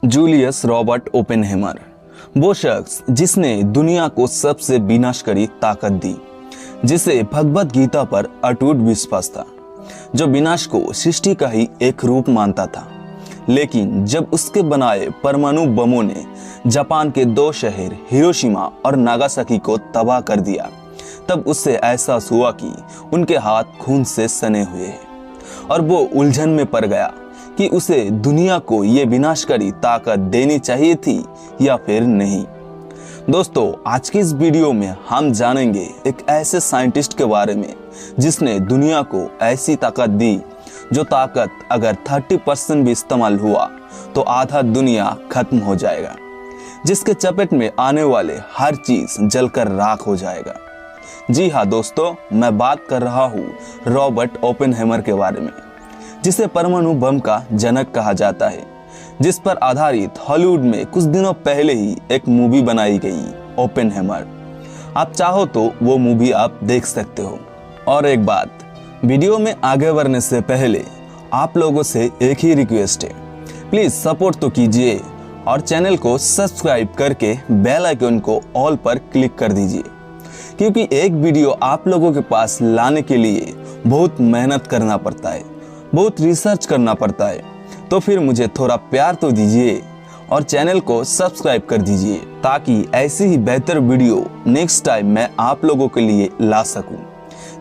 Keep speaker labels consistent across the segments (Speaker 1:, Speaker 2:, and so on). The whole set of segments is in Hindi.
Speaker 1: जूलियस रॉबर्ट ओपेनहेमर, वो शख्स जिसने दुनिया को सबसे विनाशकारी ताकत दी, जिसे भगवत गीता पर अटूट विश्वास था, जो विनाश को सृष्टि का ही एक रूप मानता था। लेकिन जब उसके बनाए परमाणु बमों ने जापान के 2 शहर हिरोशिमा और नागासाकी को तबाह कर दिया, तब उससे एहसास हुआ कि उनके हाथ खून से सने हुए हैं और वो उलझन में पड़ गया कि उसे दुनिया को ये विनाशकारी ताकत देनी चाहिए थी या फिर नहीं। दोस्तों, आज की इस वीडियो में हम जानेंगे एक ऐसे साइंटिस्ट के बारे में जिसने दुनिया को ऐसी ताकत दी, जो ताकत अगर 30% भी इस्तेमाल हुआ तो आधा दुनिया खत्म हो जाएगा, जिसके चपेट में आने वाले हर चीज जलकर राख हो जाएगा। जी हाँ दोस्तों, मैं बात कर रहा हूँ रॉबर्ट ओपेनहेमर के बारे में, जिसे परमाणु बम का जनक कहा जाता है, जिस पर आधारित हॉलीवुड में कुछ दिनों पहले ही एक मूवी बनाई गई, ओपेनहेमर। आप चाहो तो वो मूवी आप देख सकते हो। और एक बात, वीडियो में आगे बढ़ने से पहले आप लोगों से एक ही रिक्वेस्ट है, प्लीज सपोर्ट तो कीजिए और चैनल को सब्सक्राइब करके बेल आइकन को ऑल पर क्लिक कर दीजिए, क्योंकि एक वीडियो आप लोगों के पास लाने के लिए बहुत मेहनत करना पड़ता है, बहुत रिसर्च करना पड़ता है। तो फिर मुझे थोड़ा प्यार तो दीजिए और चैनल को सब्सक्राइब कर दीजिए, ताकि ऐसी ही बेहतर वीडियो नेक्स्ट टाइम मैं आप लोगों के लिए ला सकूं।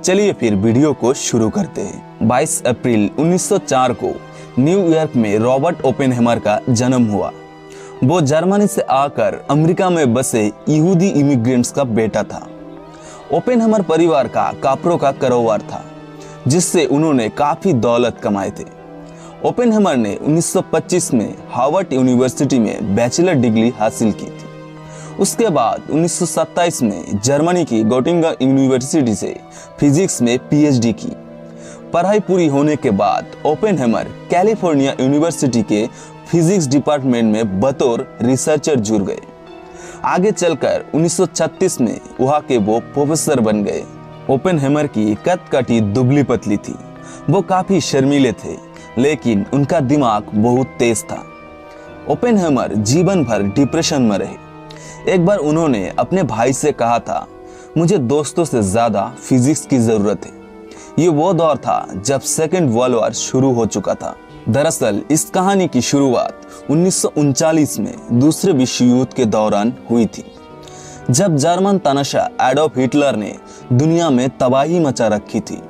Speaker 1: चलिए फिर वीडियो को शुरू करते हैं। 22 अप्रैल 1904 को न्यूयॉर्क में रॉबर्ट ओपेनहेमर का जन्म हुआ। वो जर्मनी से आकर अमेरिका में बसे यहूदी इमिग्रेंट्स का बेटा था। ओपेनहेमर परिवार का कपड़ों का कारोबार था, जिससे उन्होंने काफी दौलत कमाए थे। ओपेनहेमर ने 1925 में हार्वर्ड यूनिवर्सिटी में बैचलर डिग्री हासिल की थी। उसके बाद 1927 में जर्मनी की गोटिंगन यूनिवर्सिटी से फिजिक्स में पीएचडी की। पढ़ाई पूरी होने के बाद ओपेनहेमर कैलिफोर्निया यूनिवर्सिटी के फिजिक्स डिपार्टमेंट में बतौर रिसर्चर जुड़ गए। आगे चलकर 1936 में वहाँ के वो प्रोफेसर बन गए। ओपेनहेमर की कद काठी दुबली पतली थी। वो काफी शर्मीले थे, लेकिन उनका दिमाग बहुत तेज था। ओपेनहेमर जीवन भर डिप्रेशन में रहे। एक बार उन्होंने अपने भाई से कहा था, मुझे दोस्तों से ज्यादा फिजिक्स की जरूरत है। ये वो दौर था जब सेकेंड वर्ल्ड वॉर शुरू हो चुका था। दरअसल इस कहानी की शुरुआत 1939 में दूसरे विश्व युद्ध के दौरान हुई थी, जब जर्मन तानाशाह एडोल्फ हिटलर ने दुनिया में तबाही मचा रखी थी।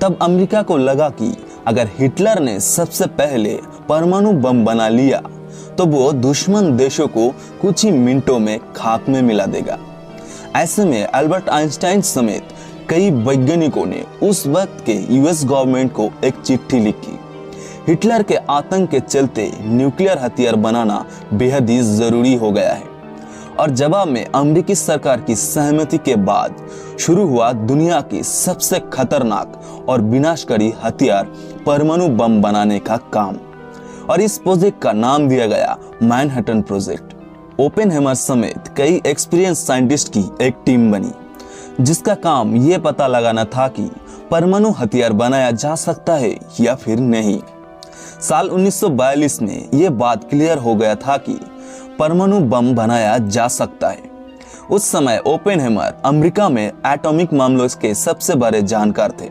Speaker 1: तब अमेरिका को लगा कि अगर हिटलर ने सबसे पहले परमाणु बम बना लिया तो वो दुश्मन देशों को कुछ ही मिनटों में खाक में मिला देगा। ऐसे में अल्बर्ट आइंस्टाइन समेत कई वैज्ञानिकों ने उस वक्त के यूएस गवर्नमेंट को एक चिट्ठी लिखी। हिटलर के आतंक के चलते न्यूक्लियर हथियार बनाना बेहद ही जरूरी हो गया है, और जवाब में अमेरिकी सरकार की सहमति के बाद शुरू हुआ दुनिया की सबसे खतरनाक और विनाशकारी हथियार परमाणु बम बनाने का काम। और इस प्रोजेक्ट का नाम दिया गया मैनहट्टन प्रोजेक्ट। ओपेनहेमर समेत कई एक्सपीरियंस साइंटिस्ट की एक टीम बनी, जिसका काम यह पता लगाना था कि परमाणु हथियार बनाया जा सकता है या फिर नहीं। साल 1942 में यह बात क्लियर हो गया था कि परमाणु बम बनाया जा सकता है। उस समय ओपेनहेमर अमेरिका में एटॉमिक मामलों के सबसे बड़े जानकार थे।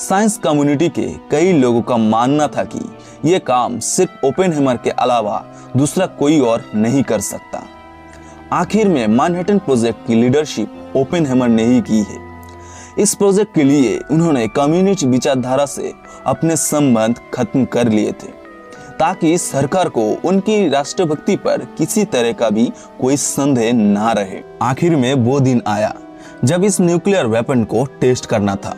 Speaker 1: साइंस कम्युनिटी के कई लोगों का मानना था कि यह काम सिर्फ ओपेनहेमर के अलावा दूसरा कोई और नहीं कर सकता। आखिर में मैनहट्टन प्रोजेक्ट की लीडरशिप ओपेनहेमर ने ही की है। इस प्रोजेक्ट के लिए उन्होंने कम्युनिस्ट विचारधारा से अपने संबंध खत्म कर लिए थे, ताकि सरकार को उनकी राष्ट्रभक्ति पर किसी तरह का भी कोई संदेह ना रहे। आखिर में वो दिन आया जब इस न्यूक्लियर वेपन को टेस्ट करना था।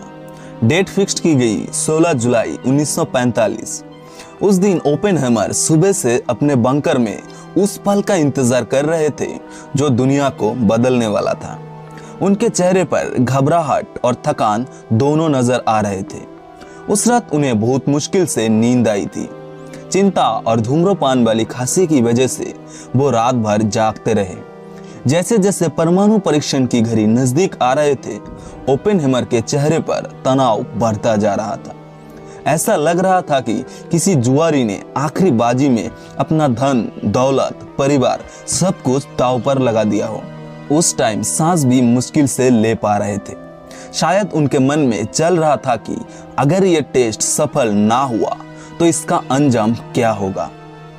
Speaker 1: डेट फिक्स की गई 16 जुलाई 1945। उस दिन ओपेनहेमर सुबह से अपने बंकर में उस पल का इंतजार कर रहे थे जो दुनिया को बदलने वाला था। उनके चेहरे पर घबराहट और थकान दोनों नजर आ रहे थे। उस रात उन्हें बहुत मुश्किल से नींद आई थी। चिंता और धूम्रपान वाली खांसी की वजह से वो रात भर जागते रहे। जैसे जैसे परमाणु परीक्षण की घड़ी नजदीक आ रहे थे, ओपेनहेमर के चेहरे पर तनाव बढ़ता जा रहा था। ऐसा लग रहा था कि किसी जुआरी ने आखिरी बाजी में अपना धन, दौलत, परिवार सब कुछ दांव पर लगा दिया हो। उस टाइम सांस भी मुश्किल से ले पा रहे थे। शायद उनके मन में चल रहा था कि अगर ये टेस्ट सफल ना हुआ तो इसका अंजाम क्या होगा।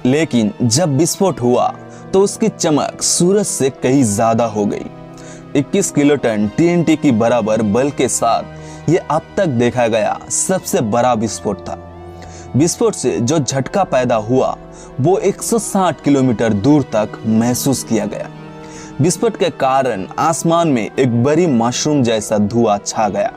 Speaker 1: लेकिन जब विस्फोट हुआ तो उसकी चमक सूरज से कहीं ज्यादा हो गई। 21 किलोटन TNT की बराबर बल के साथ ये अब तक देखा गया सबसे बड़ा विस्फोट था। विस्फोट से जो झटका पैदा हुआ वो 160 किलोमीटर दूर तक महसूस किया गया। विस्फोट के कारण आसमान में एक बड़ी मशरूम जैसा धुआं छा गया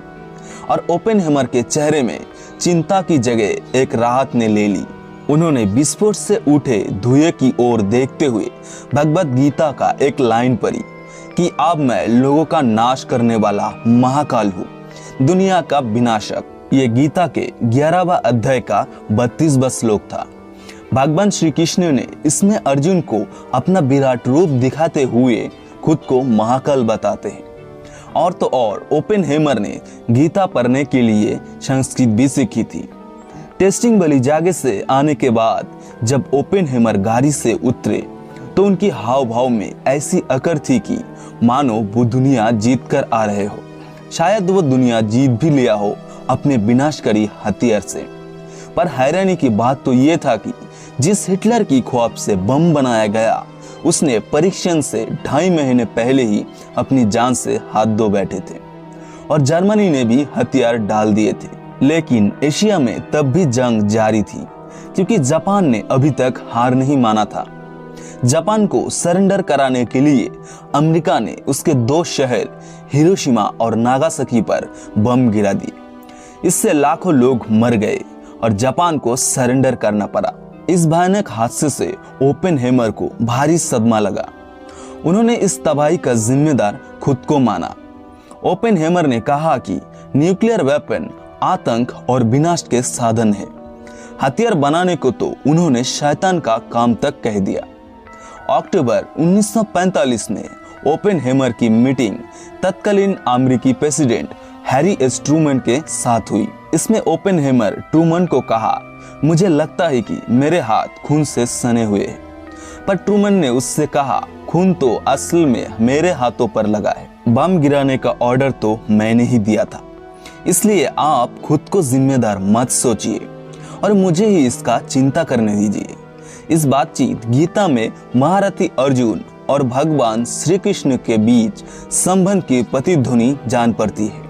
Speaker 1: और ओपेनहेमर के चेहरे में चिंता की जगह एक राहत ने ले ली। उन्होंने विस्फोट से उठे धुएं की ओर देखते हुए भगवद गीता का एक लाइन पढ़ी कि अब मैं लोगों का नाश करने वाला महाकाल हूँ, दुनिया का विनाशक। ये गीता के 11वां अध्याय का 32वां श्लोक था। भगवान श्री कृष्ण ने इसमें अर्जुन को अपना विराट रूप दिखाते हुए खुद को महाकाल बताते हैं। और तो और ओपेनहेमर ने गीता पढ़ने के लिए संस्कृत भी सीखी थी। टेस्टिंग वाली जगह से आने के बाद जब ओपेनहेमर गाड़ी से उतरे तो उनकी हाव भाव में ऐसी अकड़ थी कि मानो वो दुनिया जीत कर आ रहे हो। शायद वो दुनिया जीत भी लिया हो अपने विनाशकारी हथियार से। पर हैरानी की बात तो ये था कि जिस हिटलर की ख्वाब से बम बनाया गया उसने परीक्षण से 2.5 महीने पहले ही अपनी जान से हाथ धो बैठे थे और जर्मनी ने भी हथियार डाल दिए थे। लेकिन एशिया में तब भी जंग जारी थी क्योंकि जापान ने अभी तक हार नहीं माना था। जापान को सरेंडर कराने के लिए अमेरिका ने उसके 2 शहर हिरोशिमा और नागासाकी पर बम गिरा दिए। इससे लाखों लोग मर गए और जापान को सरेंडर करना पड़ा। इस भयानक हादसे से ओपेनहेमर को भारी सदमा लगा। उन्होंने इस तबाही का जिम्मेदार खुद को माना। ओपेनहेमर ने कहा कि न्यूक्लियर वेपन आतंक और विनाश के साधन है। हथियार बनाने को तो उन्होंने शैतान का काम तक कह दिया। अक्टूबर 1945 में ओपेनहेमर की मीटिंग तत्कालीन अमेरिकी प्रेसिडेंट हैरी एस ट्रूमन के साथ हुई। इसमें ओपेनहेमर ट्रूमन को कहा, मुझे लगता है कि मेरे हाथ खून से सने हुए हैं। पर ट्रूमन ने उससे कहा, खून तो असल में मेरे हाथों पर लगा है। बम गिराने का ऑर्डर तो मैंने ही दिया था, इसलिए आप खुद को जिम्मेदार मत सोचिए और मुझे ही इसका चिंता करने दीजिए। इस बातचीत गीता में महारथी अर्जुन और भगवान श्री कृष्ण के बीच संबंध की प्रतिध्वनि जान पड़ती है।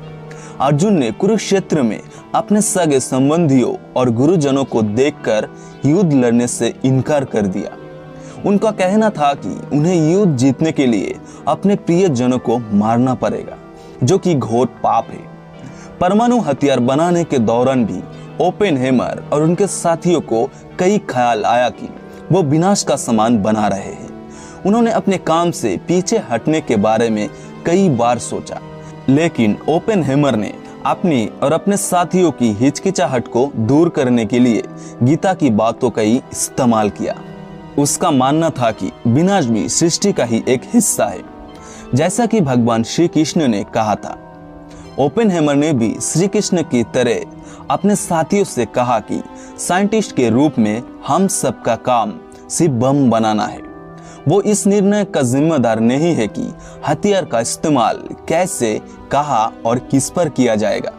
Speaker 1: अर्जुन ने कुरुक्षेत्र में अपने सगे संबंधियों और गुरुजनों को देखकर युद्ध लड़ने से इनकार कर दिया। उनका कहना था कि उन्हें युद्ध जीतने के लिए अपने प्रियजनों को मारना पड़ेगा, जो कि घोर पाप है। परमाणु हथियार बनाने के दौरान भी ओपेनहेमर और उनके साथियों को कई ख्याल आया कि वो विनाश का सामान बना रहे हैं। उन्होंने अपने काम से पीछे हटने के बारे में कई बार सोचा, लेकिन ओपेनहेमर ने अपनी और अपने साथियों की हिचकिचाहट को दूर करने के लिए गीता की बातों का ही इस्तेमाल किया। उसका मानना था कि विनाश भी सृष्टि का ही एक हिस्सा है, जैसा कि भगवान श्री कृष्ण ने कहा था। ओपेनहेमर ने भी श्री कृष्ण की तरह अपने साथियों से कहा कि साइंटिस्ट के रूप में हम सबका काम सिर्फ बम बनाना है। वो इस निर्णय का जिम्मेदार नहीं है कि हथियार का इस्तेमाल कैसे, कहाँ और किस पर किया जाएगा।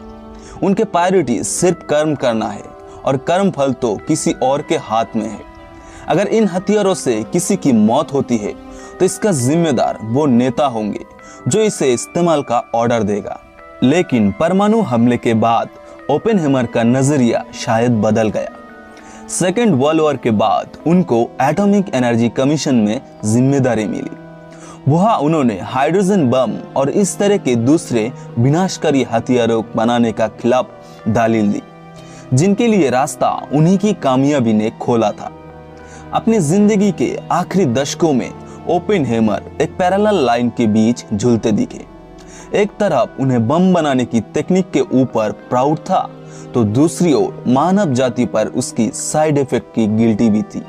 Speaker 1: उनके प्रायोरिटी सिर्फ कर्म करना है और कर्म फल तो किसी और के हाथ में है। अगर इन हथियारों से किसी की मौत होती है तो इसका जिम्मेदार वो नेता होंगे जो इसे इस्तेमाल का ऑर्डर देगा। लेकिन परमाणु हमले के बाद ओपेनहेमर का नजरिया शायद बदल गया। सेकेंड वर्ल्ड वॉर के बाद उनको एटॉमिक एनर्जी कमीशन में जिम्मेदारी मिली। वहां उन्होंने हाइड्रोजन बम और इस तरह के दूसरे विनाशकारी हथियारों बनाने का खिलाफ दलील दी, जिनके लिए रास्ता उन्हीं की कामयाबी ने खोला था। अपनी जिंदगी के आखिरी दशकों में ओपेनहेमर एक पैरेलल लाइन के बीच झूलते दिखे। एक तरफ उन्हें बम बनाने की तकनीक के ऊपर प्राउड था, तो दूसरी ओर मानव जाति पर उसकी साइड इफेक्ट की गिल्टी भी थी।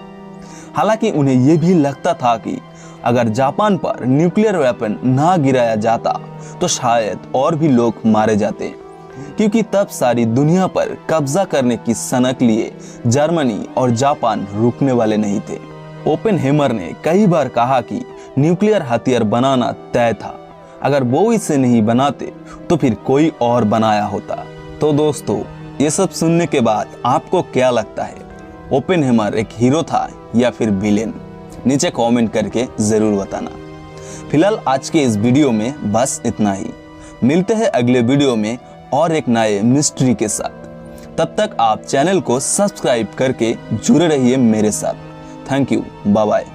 Speaker 1: हालांकि उन्हें यह भी लगता था कि अगर जापान पर न्यूक्लियर वेपन ना गिराया जाता तो शायद और भी लोग मारे जाते, क्योंकि तब सारी दुनिया पर कब्जा करने की सनक लिए जर्मनी और जापान रुकने वाले नहीं थे। ओपेनहेमर ने कई बार कहा कि न्यूक्लियर हथियार बनाना तय था, अगर वो इसे नहीं बनाते तो फिर कोई और बनाया होता। तो दोस्तों, ये सब सुनने के बाद आपको क्या लगता है, ओपेनहेमर एक हीरो था या फिर विलेन? नीचे कमेंट करके जरूर बताना। फिलहाल आज के इस वीडियो में बस इतना ही। मिलते हैं अगले वीडियो में और एक नए मिस्ट्री के साथ। तब तक आप चैनल को सब्सक्राइब करके जुड़े रहिए मेरे साथ। Thank you, bye bye.